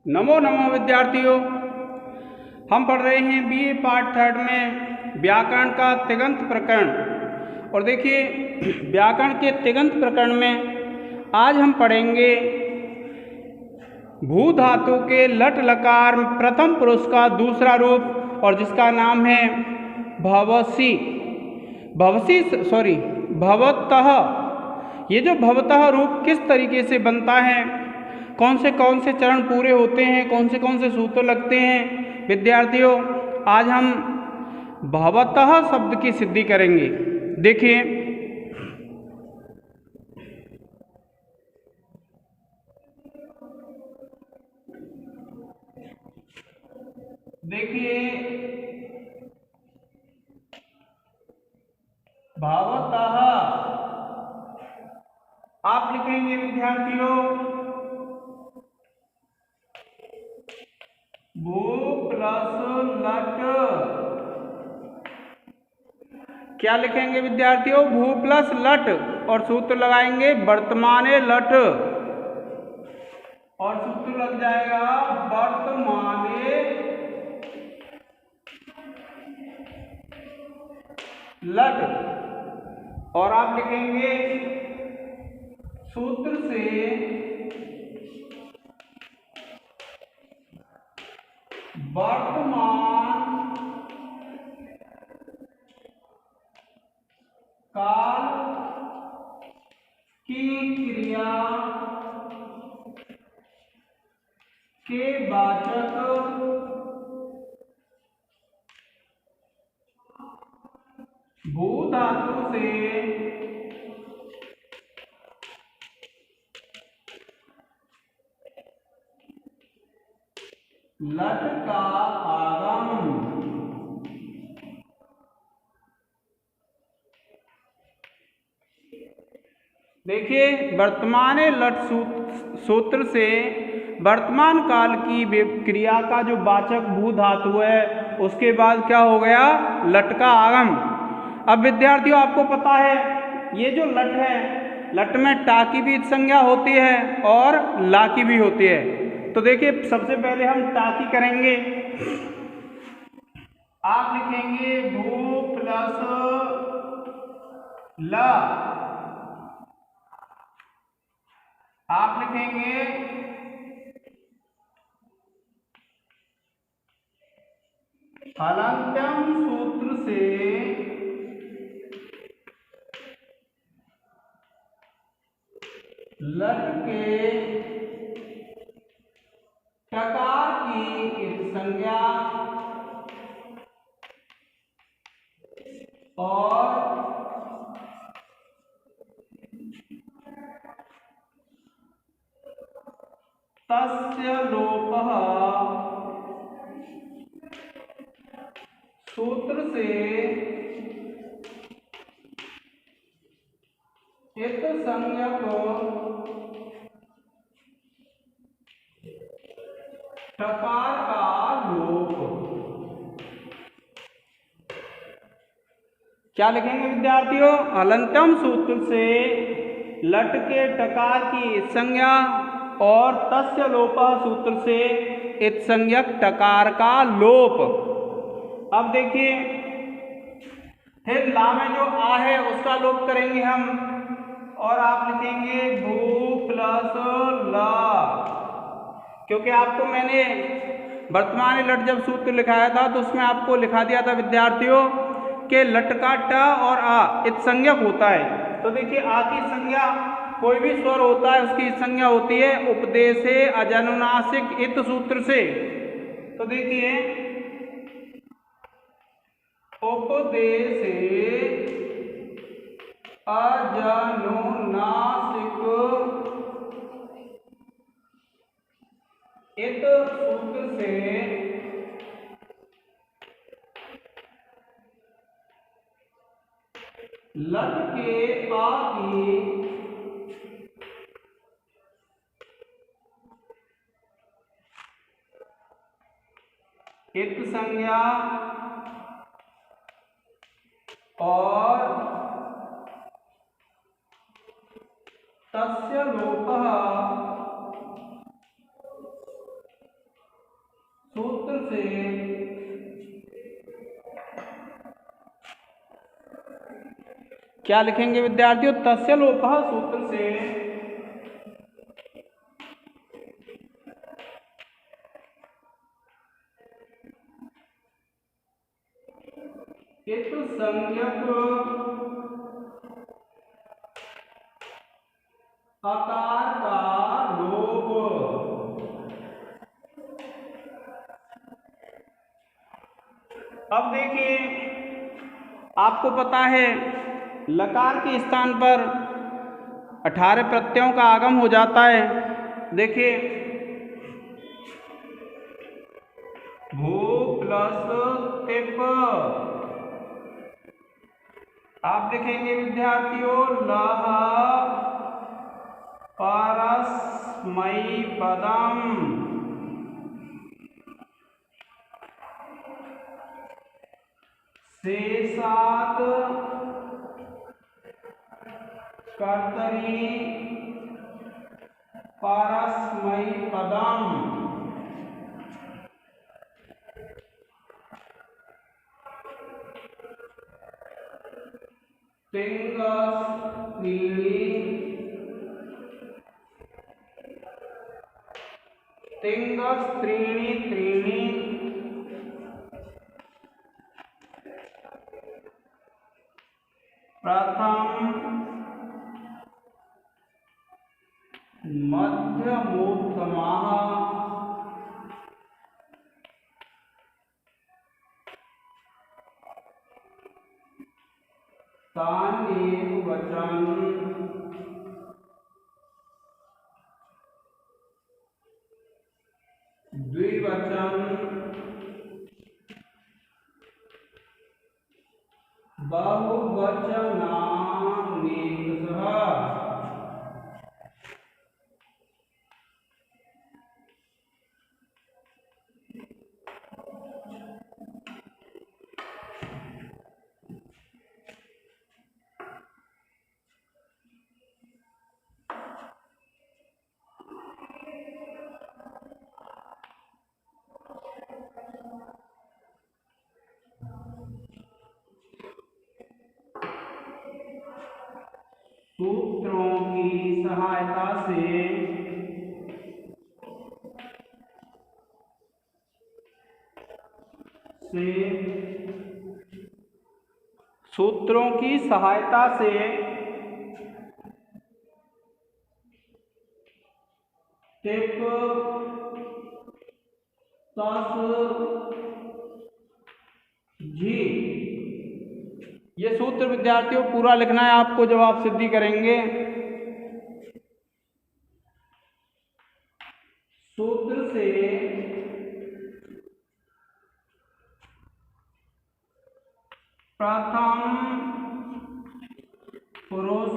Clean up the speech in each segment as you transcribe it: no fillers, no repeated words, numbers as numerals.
नमो नमो विद्यार्थियों। हम पढ़ रहे हैं बीए पार्ट थर्ड में व्याकरण का तिङन्त प्रकरण। और देखिए, व्याकरण के तिङन्त प्रकरण में आज हम पढ़ेंगे भू धातु के लट लकार प्रथम पुरुष का दूसरा रूप, और जिसका नाम है भवसी भवतः। ये जो भवतः रूप किस तरीके से बनता है, कौन से चरण पूरे होते हैं, कौन से सूत्र लगते हैं, विद्यार्थियों आज हम भवतः शब्द की सिद्धि करेंगे। देखिए, भवतः आप लिखेंगे विद्यार्थियों भू प्लस लट। क्या लिखेंगे विद्यार्थियों? भू प्लस लट, और सूत्र लगाएंगे वर्तमाने लट, और सूत्र लग जाएगा वर्तमाने लट। और आप लिखेंगे सूत्र से वर्तमान काल की क्रिया के वाचक भू धातु से लट का आगम। देखिए, वर्तमाने लट सूत्र से वर्तमान काल की क्रिया का जो वाचक भू धातु है, उसके बाद क्या हो गया? लट का आगम। अब विद्यार्थियों आपको पता है, ये जो लट है, लट में टा की भी संज्ञा होती है और ला की भी होती है। तो देखिए, सबसे पहले हम टा की करेंगे। आप लिखेंगे भू प्लस ला। आप लिखेंगे हलन्त्यम सूत्र से लट के टकार की संज्ञा और तस्य लोपः सूत्र से इत संज्ञक टकार का लोप। क्या लिखेंगे विद्यार्थियों? हलन्त्यम सूत्र से लट के टकार की संज्ञा और तस्य लोपः सूत्र से इत संज्ञक टकार का लोप। अब देखिए, फिर ला में जो आ है उसका लोप करेंगे हम, और आप लिखेंगे भू प्लस ला। क्योंकि आपको मैंने वर्तमान लट जब सूत्र लिखाया था, तो उसमें आपको लिखा दिया था विद्यार्थियों के लट का ट और आ इत संज्ञक होता है। तो देखिए, आ की संज्ञा कोई भी स्वर होता है, उसकी संज्ञा होती है उपदेशे अजनुनासिक इत सूत्र से। तो देखिए, उपदेशे अजनुनासिक इत सूत्र से लट के आ की इत संज्ञा और तस्य लोपः क्या लिखेंगे विद्यार्थियों? तस्य लोपः सूत्र से इत संज्ञक आकार का लोप। अब देखिए, आपको पता है लकार के स्थान पर 18 प्रत्ययों का आगम हो जाता है। देखिए, भू प्लस तिप, आप लिखेंगे विद्यार्थियों लह परस्मै पदम, शेषात् कर्तरि परस्मै पदम, तिंगस् त्रीणि त्रीणि प्रथम मध्यमोत्तमः तान् एकवचन द्विवचन बहुवचनानेकशः। सूत्रों की सहायता सूत्रों की सहायता से टिप तस झी, ये सूत्र विद्यार्थियों पूरा लिखना है आपको जब आप सिद्धि करेंगे। सूत्र से प्रथम पुरुष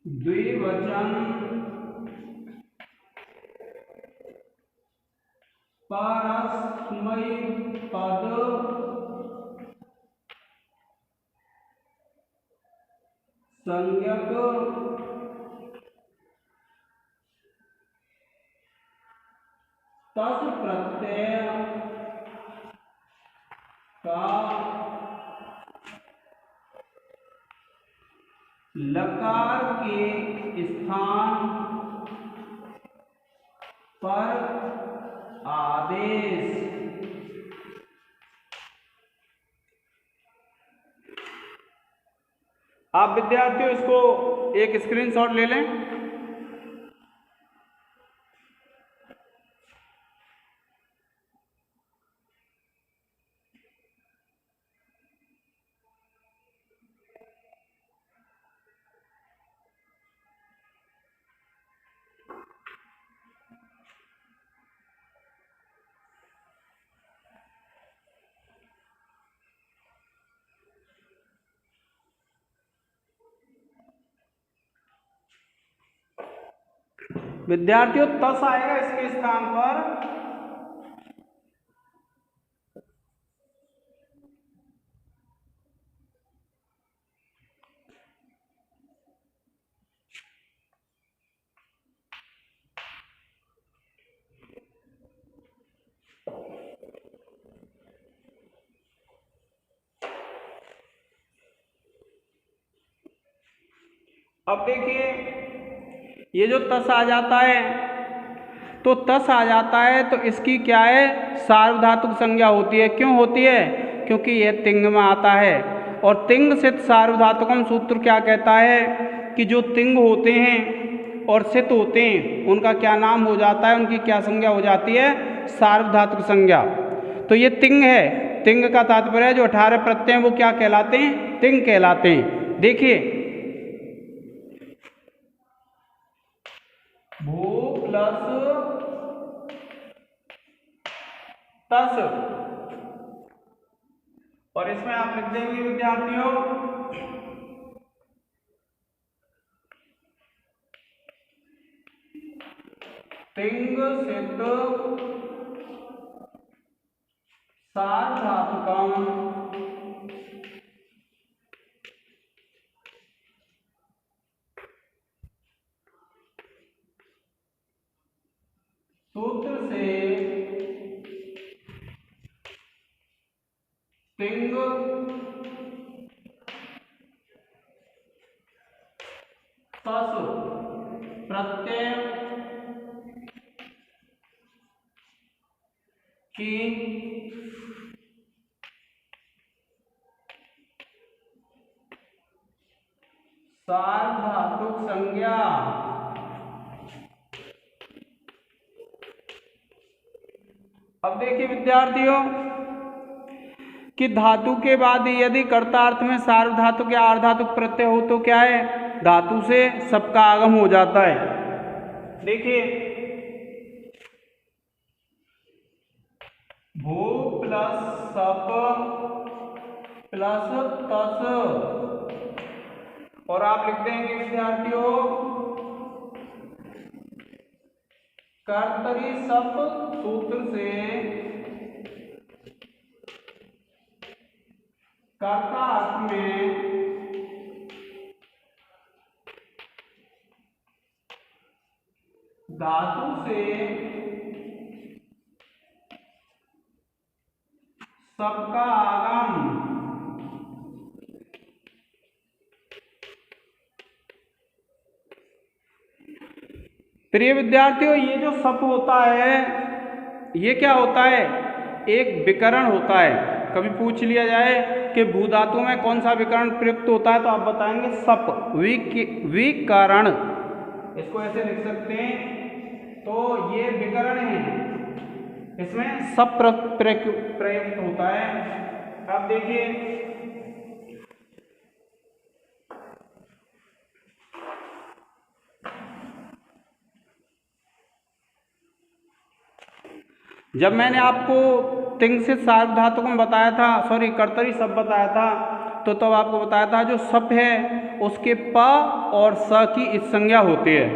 द्विवचन परस्मै पद संज्ञक तस् प्रत्यय का लकार के स्थान पर आदेश। आप विद्यार्थियों इसको एक स्क्रीनशॉट ले लें। विद्यार्थियों तस आएगा इसके स्थान पर अब देखिए ये जो तस आ जाता है, तो तस आ जाता है तो इसकी क्या है, सार्वधातुक संज्ञा होती है। क्यों होती है? क्योंकि यह तिंग में आता है। और तिंग सित सार्वधातुकम सूत्र क्या कहता है कि जो तिंग होते हैं और सित होते हैं उनका क्या नाम हो जाता है, उनकी क्या संज्ञा हो जाती है, सार्वधातुक संज्ञा। तो ये तिंग है, तिंग का तात्पर्य है जो 18 प्रत्यय हैं वो क्या कहलाते हैं, तिंग कहलाते हैं। देखिए भू प्लस तस, और इसमें आप लिख देंगे विद्यार्थियों तिंग सित सार्वधातुकम सूत्र से तिंग तस प्रत्यय की सार्वधातुक संज्ञा अब देखिए विद्यार्थियों कि धातु के बाद यदि कर्तार्थ में सार्वधातुक या अर्धातुक प्रत्यय हो तो क्या है, धातु से सबका आगम हो जाता है। देखिए भू प्लस सप प्लस तस, और आप लिख देंगे विद्यार्थियों कर्तरी सप सूत्र से कर्ता अर्थ में धातु से सबका आगम। प्रिय विद्यार्थियों ये जो सप होता है ये क्या होता है, एक विकरण होता है। कभी पूछ लिया जाए कि भू धातु में कौन सा विकरण प्रयुक्त होता है तो आप बताएंगे सप, विकरण। इसको ऐसे लिख सकते हैं, तो ये विकरण है, इसमें सप प्रयुक्त होता है। अब देखिए जब मैंने आपको तिंग से सार्वधातुक में बताया था, सॉरी कर्तरी सप बताया था, तो तब आपको बताया था जो सप है उसके प और स की इस संज्ञा होती है।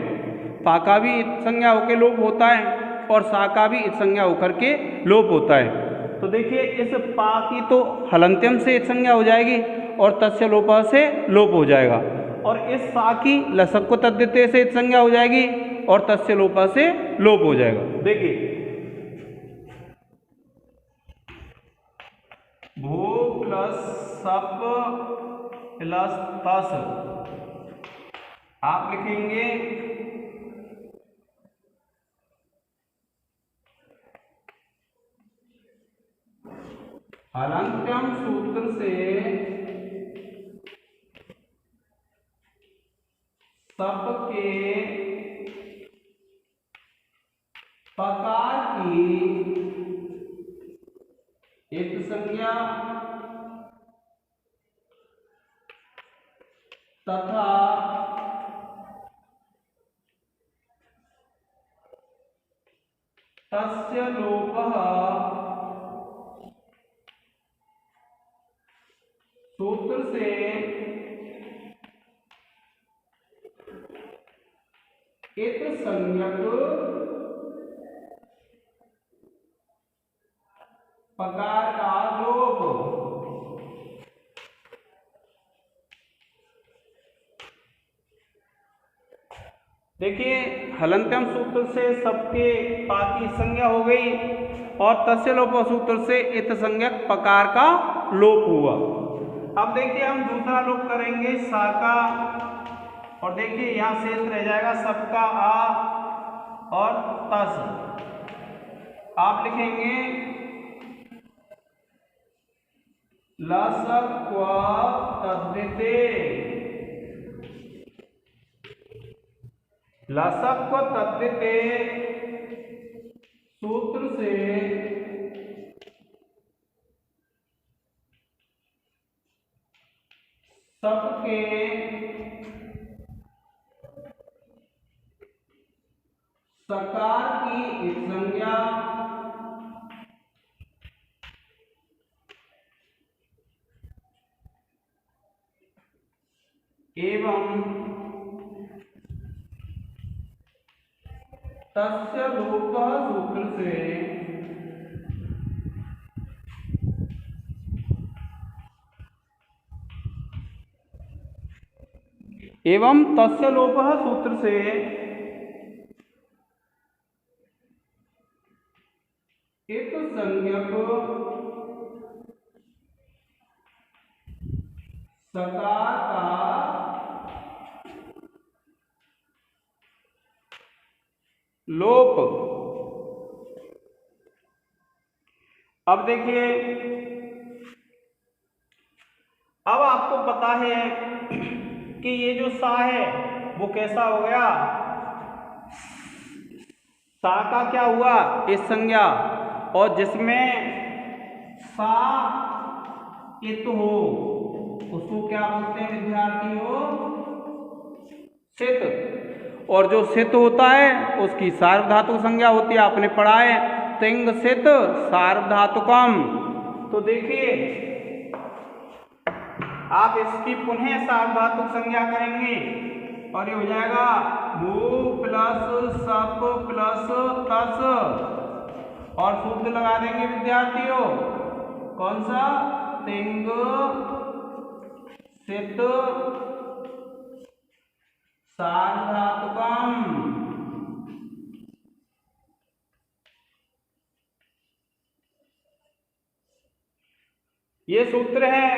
पा का भी इस संज्ञा होकर लोप होता है और सा का भी इस संज्ञा होकर के लोप होता है। तो देखिए इस पा की तो हलंत्यम से इस संज्ञा हो जाएगी और तस्य लोप से लोप हो जाएगा, और इस सा की लसक को तद्धिते से इस संज्ञा हो जाएगी और तस्य लोप से लोप हो जाएगा। देखिए भू प्लस सप प्लस तस, आप लिखेंगे हलंत्यम सूत्र से सप के पकार की एक संज्ञा तथा तस्य लोपः सूत्र से इत संज्ञक पकार का लोप। देखिए हलंत्यम सूत्र से सबके पा की संज्ञा हो गई और तस्य लोप सूत्र से इत संज्ञक पकार का लोप हुआ। अब देखिए हम दूसरा लोप करेंगे सा का, और देखिए यहाँ शेष रह जाएगा सबका आ और तस। आप लिखेंगे लसक्व तद्धिते, लसक्व तद्धिते सूत्र से सबके सकार की एक संज्ञा एवं तस्य लोपः सूत्र से एवं तस्य लोपः सूत्र से एक संज्ञक सकार का लोप। अब देखिए, अब आपको पता है कि ये जो सा है वो कैसा हो गया, सा का क्या हुआ इस संज्ञा, और जिसमें सा इत हो उसको क्या बोलते हैं विद्यार्थियों, सित। और जो सित होता है उसकी सार्वधातुक संज्ञा होती है, आपने पढ़ा है तिंग सित सार्वधातुकम। तो देखिए आप इसकी पुनः सार्वधातुक संज्ञा करेंगे और ये हो जाएगा भू प्लस सप प्लस तस, और सूत्र लगा देंगे विद्यार्थियों कौन सा, तिंग सित सार्वधातुकम। ये सूत्र है,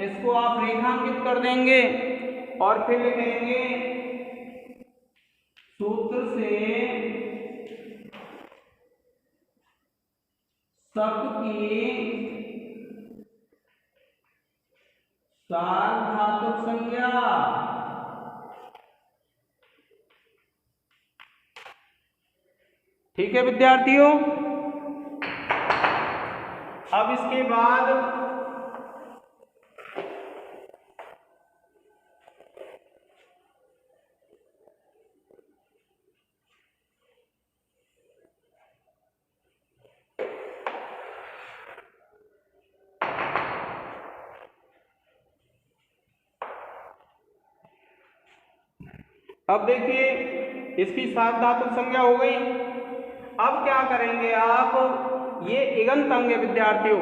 इसको आप रेखांकित कर देंगे और फिर लिखेंगे सूत्र से सबकी सार्वधातुक संज्ञा। ठीक है विद्यार्थियों। अब इसके बाद अब देखिए इसकी सार्वधातुक संज्ञा हो गई। अब क्या करेंगे आप, ये इगंत अंग है विद्यार्थियों।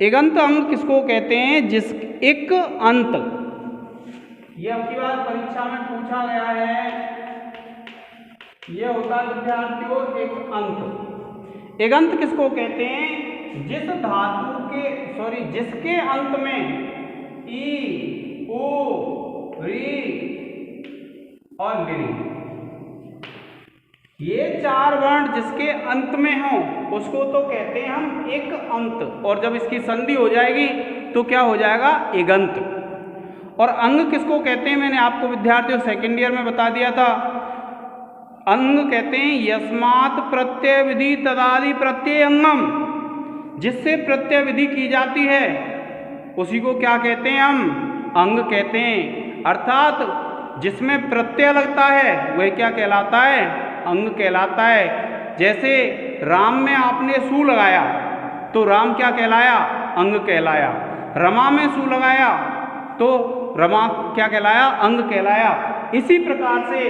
इगंत अंग किसको कहते हैं, जिस एक अंत, ये आपकी बात परीक्षा में पूछा गया है, ये होता है विद्यार्थियों एक अंत। इगंत किसको कहते हैं, जिस धातु के जिसके अंत में ई उ री और ली, ये चार वर्ण जिसके अंत में हो उसको तो कहते हैं हम एक अंत, और जब इसकी संधि हो जाएगी तो क्या हो जाएगा, इगंत। और अंग किसको कहते हैं, मैंने आपको विद्यार्थियों सेकंड ईयर में बता दिया था। अंग कहते हैं यस्मात् प्रत्यय विधि तदादि प्रत्यय अंगम, जिससे प्रत्यय विधि की जाती है उसी को क्या कहते हैं, हम अंग कहते हैं। अर्थात जिसमें प्रत्यय लगता है वह क्या कहलाता है, अंग कहलाता है। जैसे राम में आपने सु लगाया तो राम क्या कहलाया, अंग कहलाया। रमा में सु लगाया तो रमा क्या कहलाया, अंग कहलाया। इसी प्रकार से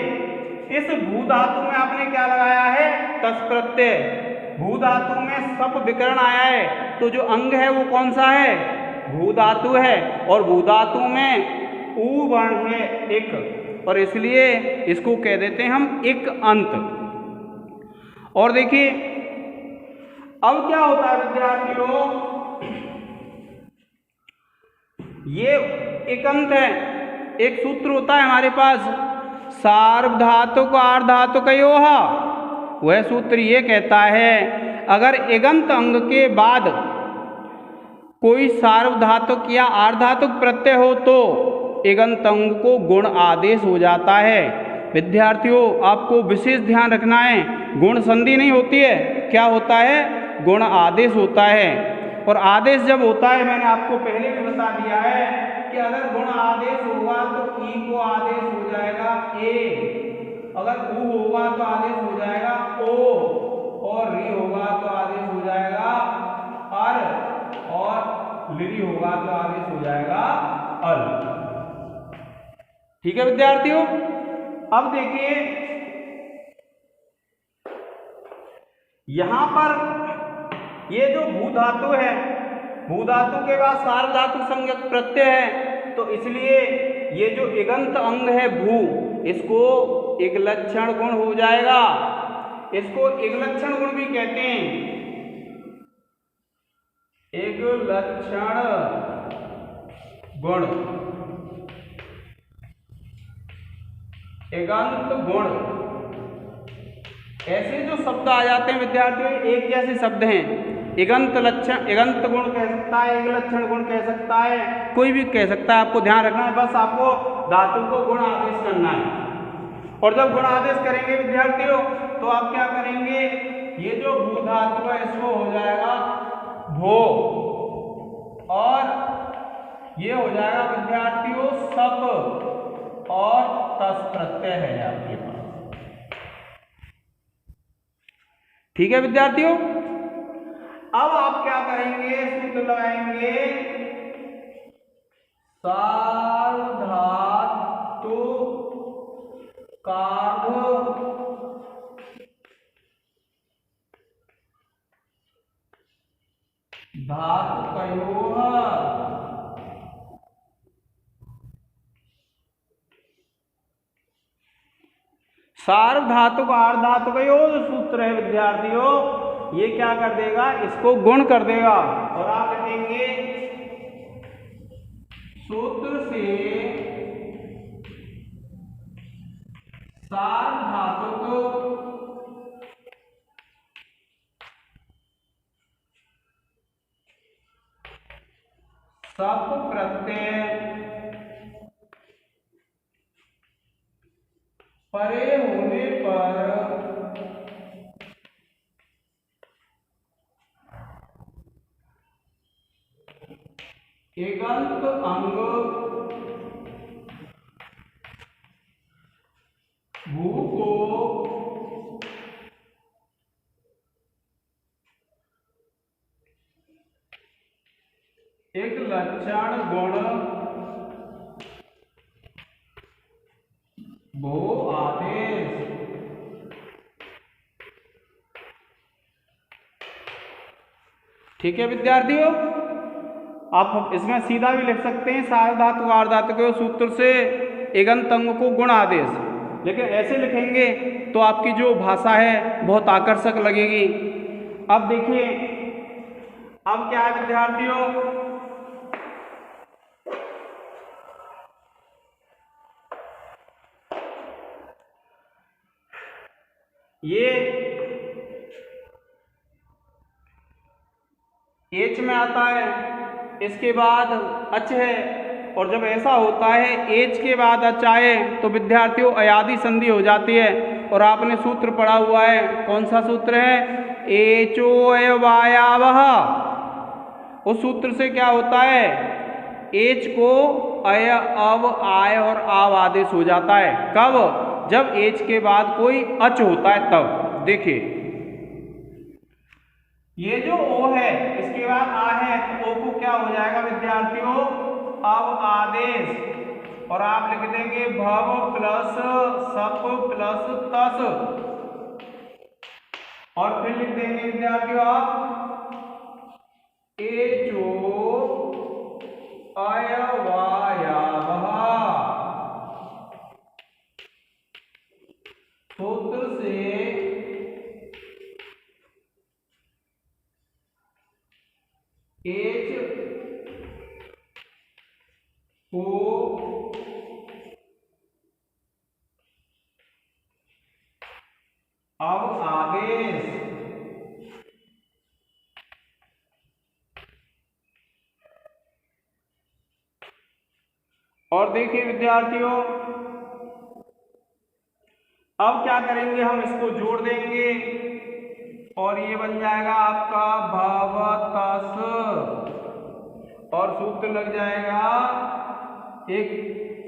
इस भू धातु में आपने क्या लगाया है, तस् प्रत्यय। भू धातु में सप विकरण आया है तो जो अंग है वो कौन सा है, भू धातु है, और भू धातु में उ वर्ण है एक, और इसलिए इसको कह देते हैं हम एक अंत। और देखिए अब क्या होता है विद्यार्थियों, ये एक अंत है एक सूत्र होता है हमारे पास सार्वधातुक आर्धातुकयोः। वह सूत्र ये कहता है अगर इगंत अंग के बाद कोई सार्वधातुक या आर्धातुक प्रत्यय हो तो इगंत अंग को गुण आदेश हो जाता है। विद्यार्थियों आपको विशेष ध्यान रखना है, गुण संधि नहीं होती है, क्या होता है, गुण आदेश होता है। और आदेश जब होता है, मैंने आपको पहले भी बता दिया है कि अगर गुण आदेश होगा तो ई को आदेश हो जाएगा ए, अगर उ होगा तो आदेश हो जाएगा ओ, और री होगा तो आदेश हो जाएगा अर, और लिरी होगा तो आदेश हो जाएगा अल। ठीक है विद्यार्थियों, अब देखिए यहां पर ये जो भू धातु है, भू धातु के बाद सार्वधातुक संज्ञक प्रत्यय है, तो इसलिए ये जो इगंत अंग है भू, इसको एक लक्षण गुण हो जाएगा। इसको एक लक्षण गुण भी कहते हैं, एक लक्षण गुण, इगंत गुण। ऐसे जो शब्द आ जाते हैं विद्यार्थियों, एक जैसे शब्द हैं, इगंत लक्षण, इगंत गुण कह सकता है, एक लक्षण गुण कह सकता है, कोई भी कह सकता है, आपको ध्यान रखना है, बस आपको धातु को गुण आदेश करना है। और जब गुण आदेश करेंगे विद्यार्थियों तो आप क्या करेंगे, ये जो भू धातु है इसको हो जाएगा भो, और ये हो जाएगा विद्यार्थियों सप, और तस प्रत्यय है आपके पास। ठीक है विद्यार्थियों, अब आप क्या करेंगे, सूत्र लगाएंगे सार्वधातु कार्ध धातुकयोः। सार्वधातुक आर्धातुकयोः जो सूत्र है विद्यार्थियों, ये क्या कर देगा, इसको गुण कर देगा। और आप लिखेंगे सूत्र से सार्वधातुक सप प्रत्यय परे होने पर इगंत अंग भू को एक लक्षण गुण भू आदेश। ठीक है विद्यार्थियों, आप इसमें सीधा भी लिख सकते हैं सार्वधातुक आर्धातुक सूत्र से इगंत अंग को गुण आदेश, लेकिन ऐसे लिखेंगे तो आपकी जो भाषा है बहुत आकर्षक लगेगी। अब देखिए, अब क्या है विद्यार्थियों, ये एच में आता है, इसके बाद अच है, और जब ऐसा होता है एच के बाद अच आए तो विद्यार्थियों अयादि संधि हो जाती है। और आपने सूत्र पढ़ा हुआ है, कौन सा सूत्र है, एचो अयवायावः। उस सूत्र से क्या होता है, एच को अय अव आय और आव आदेश हो जाता है। कब, जब एच के बाद कोई अच होता है तब। देखिए ये जो ओ है इसके बाद आ है, तो ओ को क्या हो जाएगा विद्यार्थियों, अब आदेश, और आप लिख देंगे भव प्लस सप प्लस तस, और फिर लिख देंगे विद्यार्थियों आप एचो अयवायावः। सूत्र से एच को और देखिए विद्यार्थियों, अब क्या करेंगे, हम इसको जोड़ देंगे और ये बन जाएगा आपका भवतस, और सूत्र लग जाएगा, एक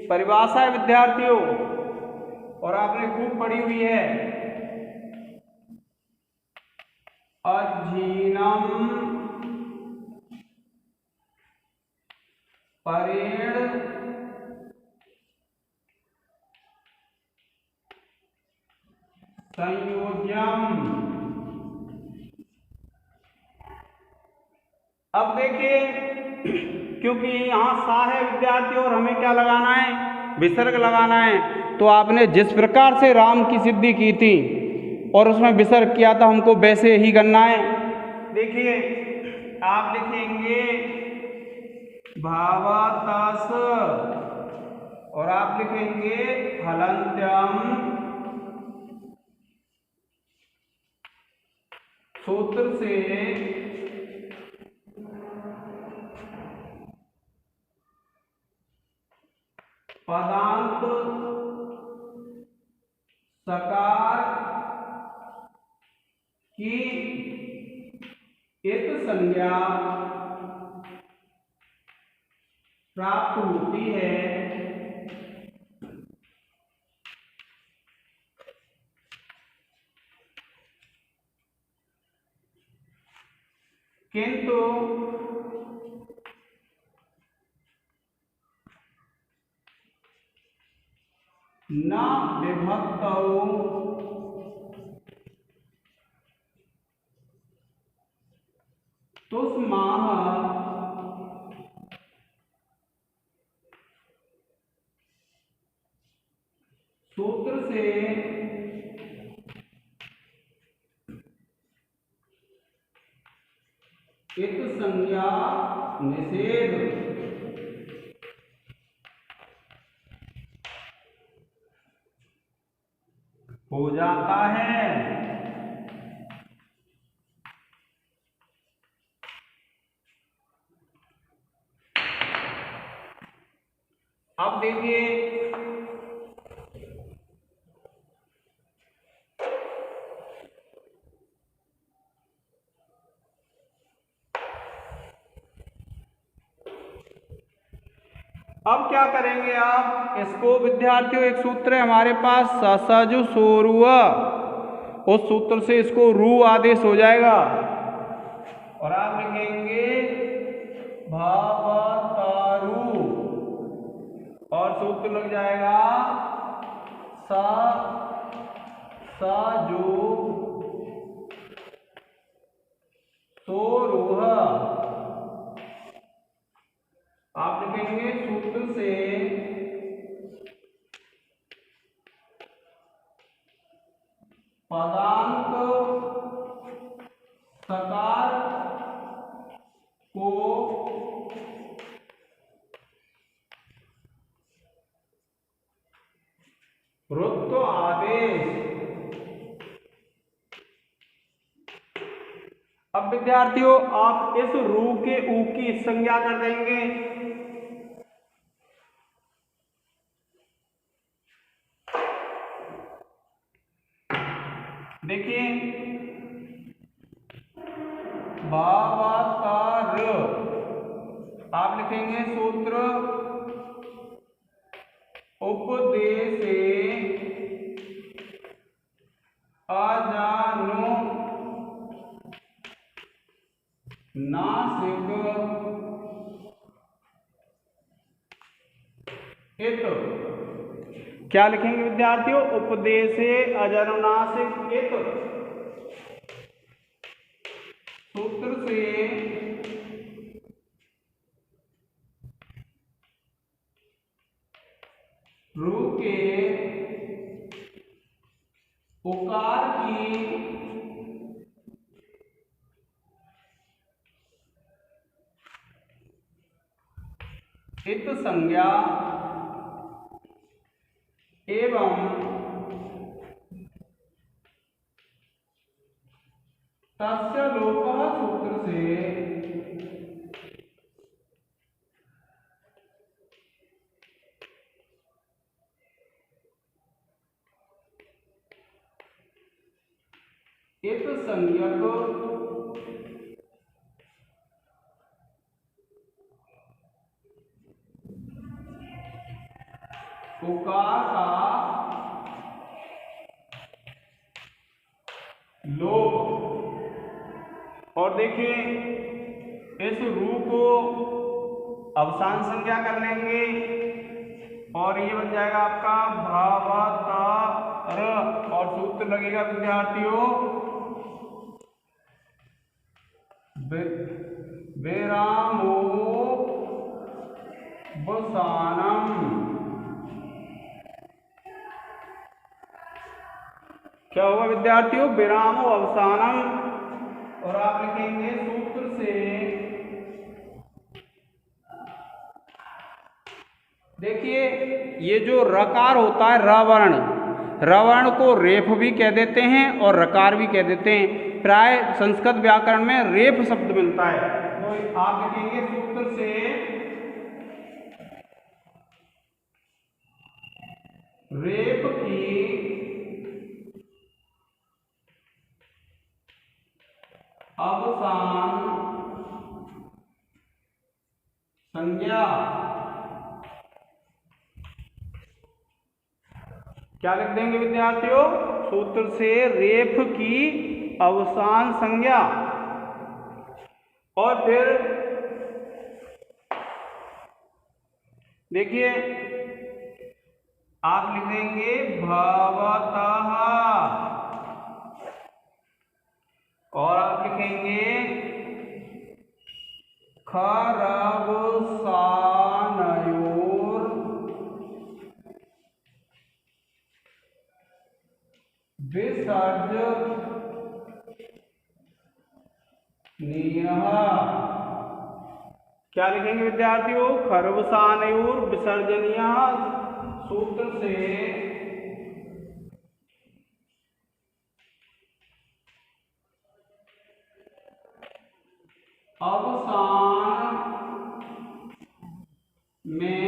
परिभाषा है विद्यार्थियों और आपने खूब पढ़ी हुई है, अजीनम परेण संयोज्यम। अब देखिए, क्योंकि यहाँ सा है विद्यार्थियों और हमें क्या लगाना है, विसर्ग लगाना है, तो आपने जिस प्रकार से राम की सिद्धि की थी और उसमें विसर्ग किया था, हमको वैसे ही करना है। देखिए, आप लिखेंगे भावतस और आप लिखेंगे हलंत्यम, सूत्र से पदांत सकार की इत संज्ञा प्राप्त होती है, किंतु न विभक्तौ तुस्माह सूत्र से इत संज्ञा निषेध हो जाता है। अब देखिए, अब क्या करेंगे आप इसको विद्यार्थियों, एक सूत्र है हमारे पास ससज सोरुव, उस सूत्र से इसको रू आदेश हो जाएगा और आप लिखेंगे भवतारू और सूत्र लग जाएगा सजो सोरुह। आप लिखेंगे सूत्र से पदांत सकार को ऋत्व आदेश। अब विद्यार्थियों, आप इस रू के ऊ की संज्ञा कर देंगे, देखिए भावतर, आप लिखेंगे सूत्र उपदेशे अजानु नासिक इत। क्या लिखेंगे विद्यार्थियों, उपदेशे अजनुनासिक इत, सूत्र से रू के उकार की इत संज्ञा एवं तस्य लोपः सूत्र से इत संज्ञक उकार का लोप। और देखिए इस रू को अवसान संज्ञा कर लेंगे और ये बन जाएगा आपका भावतर। और सूत्र लगेगा विद्यार्थियों विरामोपसानम। क्या होगा विद्यार्थियों? विरामो अवसानम। और आप लिखेंगे सूत्र से देखिए ये जो रकार होता है रवर्ण, रवर्ण को रेफ भी कह देते हैं और रकार भी कह देते हैं। प्राय संस्कृत व्याकरण में रेफ शब्द मिलता है। तो आप लिखेंगे सूत्र से रेफ की अवसान संज्ञा। क्या लिख देंगे विद्यार्थियों? सूत्र से रेफ की अवसान संज्ञा। और फिर देखिए आप लिख देंगे भवतः। और आप लिखेंगे खरवसानयोर विसर्जनीयः। क्या लिखेंगे विद्यार्थियों? खरवसानयोर विसर्जनीयः। सूत्र से अवसान में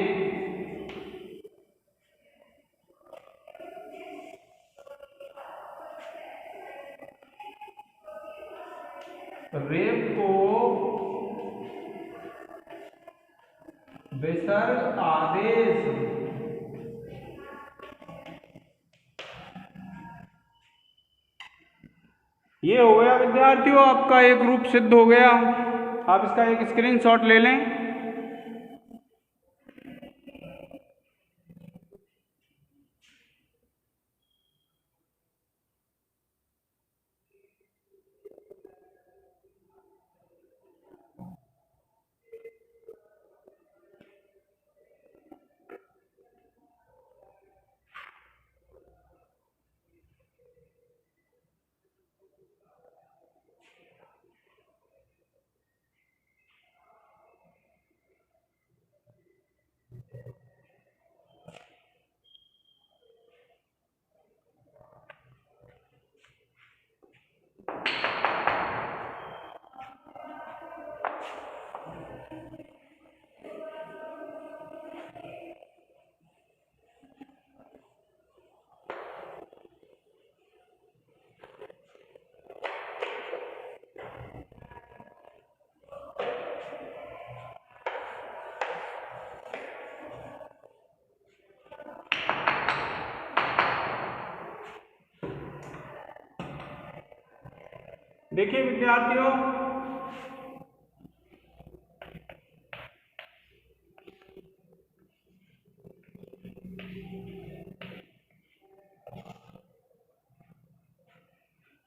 रेफ को विसर्ग आदेश। ये हो गया विद्यार्थियों, आपका एक रूप सिद्ध हो गया। आप इसका एक स्क्रीनशॉट ले लें। देखिए विद्यार्थियों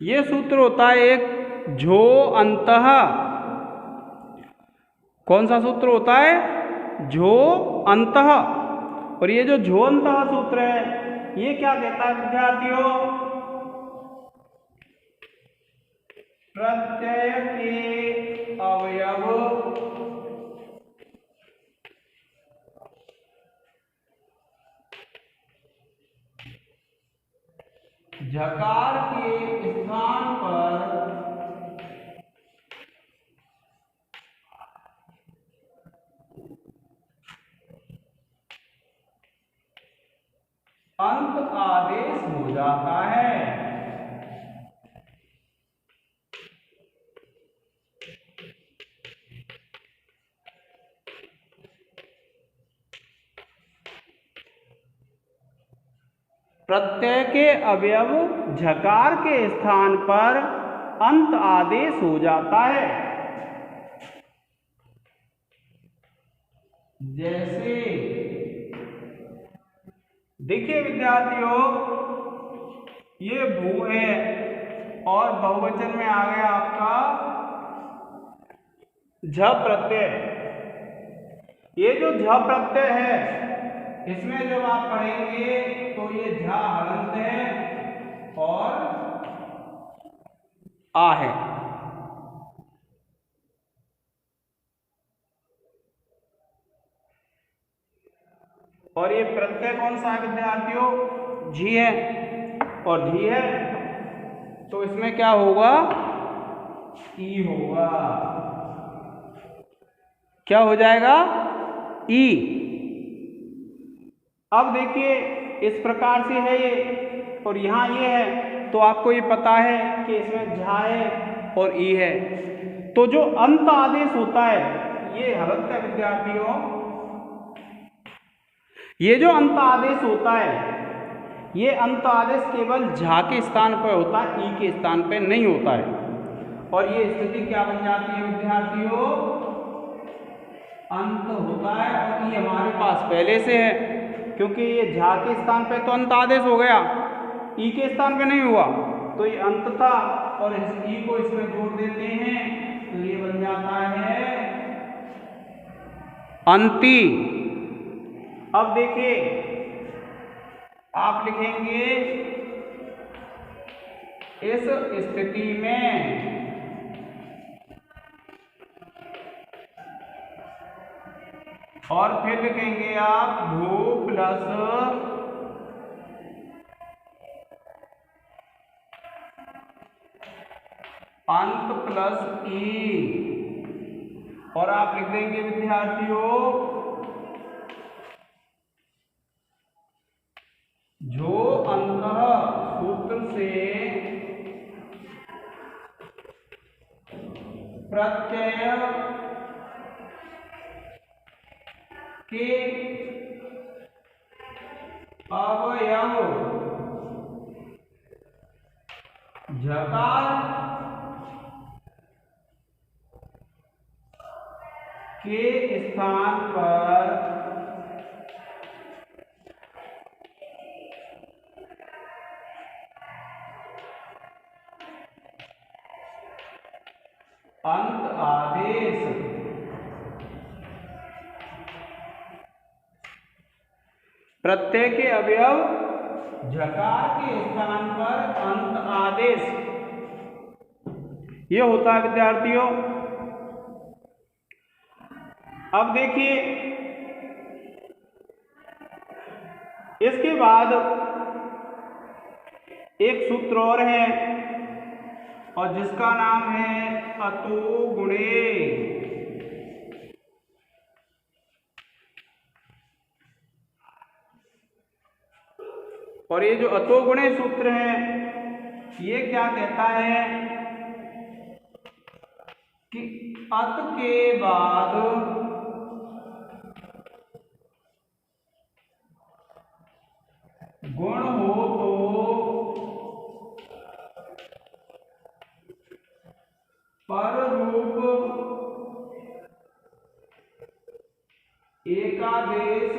ये सूत्र होता है एक झो अंतः। कौन सा सूत्र होता है? झो अंतः। और ये जो झो अंतः सूत्र है ये क्या कहता है विद्यार्थियों? प्रत्यय के अवयव झकार के स्थान पर अंत आदेश हो जाता है। प्रत्यय के अवयव झकार के स्थान पर अंत आदेश हो जाता है। जैसे देखिए विद्यार्थियों, ये भू है और बहुवचन में आ गया आपका झ प्रत्यय। ये जो झ प्रत्यय है, इसमें जब आप पढ़ेंगे तो ये झ हलंत है और आ है। और ये प्रत्यय कौन सा है विद्यार्थियों? झी है और झी है तो इसमें क्या होगा? ई होगा। क्या हो जाएगा? ई। अब देखिए इस प्रकार से है ये और यहाँ ये है, तो आपको ये पता है कि इसमें झा है और ई है। तो जो अंत आदेश होता है ये हलंत है विद्यार्थियों। ये जो अंत आदेश होता है, ये अंत आदेश केवल झा के स्थान पर होता है, ई के स्थान पर नहीं होता है। और ये स्थिति क्या बन जाती है विद्यार्थियों? अंत होता है और ई हमारे पास पहले से है, क्योंकि ये झा के स्थान पे तो अंत आदेश हो गया, ई के स्थान पे नहीं हुआ, तो ये अंत था और इस ई को इसमें जोड़ देते हैं तो ये बन जाता है अंती। अब देखिए आप लिखेंगे इस स्थिति में और फिर लिखेंगे आप भू प्लस अंत प्लस ई और आप लिख देंगे विद्यार्थियों जो अंतः सूत्र से प्रत्यय के अवयव झकार के स्थान पर अंत आदेश प्रत्यय के अवयव झकार के स्थान पर अंत आदेश, ये होता है विद्यार्थियों। अब देखिए इसके बाद एक सूत्र और है और जिसका नाम है अतो गुणे। और ये जो अतो गुणे सूत्र है ये क्या कहता है कि अत के बाद गुण हो तो पर रूप एकादेश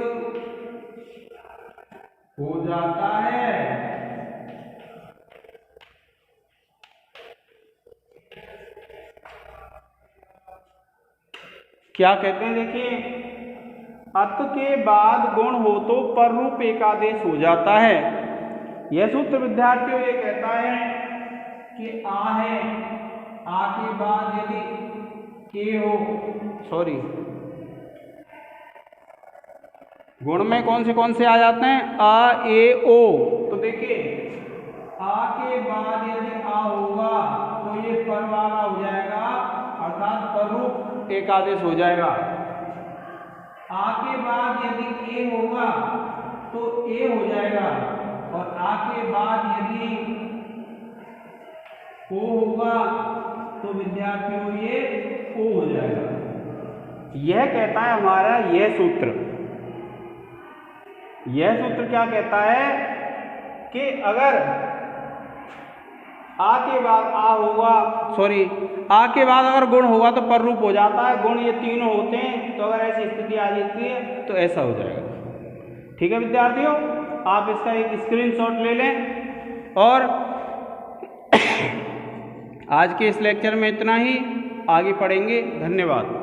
हो जाता है। क्या कहते हैं देखिए, अत के बाद गुण हो तो पर रूप एकादेश हो जाता है। यह सूत्र विद्यार्थियों ये कहता है कि आ है, आ के बाद यदि ए हो, सॉरी गुण में कौन से आ जाते हैं? आ ए ओ। तो देखिए आ के बाद यदि आ होगा तो ये पर वाला हो जाएगा अर्थात पर रूप एकादेश हो जाएगा। आ के बाद यदि ए होगा तो ए हो जाएगा और आ के बाद यदि ओ होगा तो विद्यार्थियों ये ओ हो जाएगा। यह कहता है हमारा यह सूत्र क्या कहता है कि अगर आ के बाद आ होगा, सॉरी, आ के बाद अगर गुण होगा तो पर रूप हो जाता है, गुण ये तीनों होते हैं, तो अगर ऐसी स्थिति आ जाती है तो ऐसा हो जाएगा। ठीक है विद्यार्थियों, आप इसका एक स्क्रीनशॉट ले लें। और आज के इस लेक्चर में इतना ही, आगे पढ़ेंगे। धन्यवाद।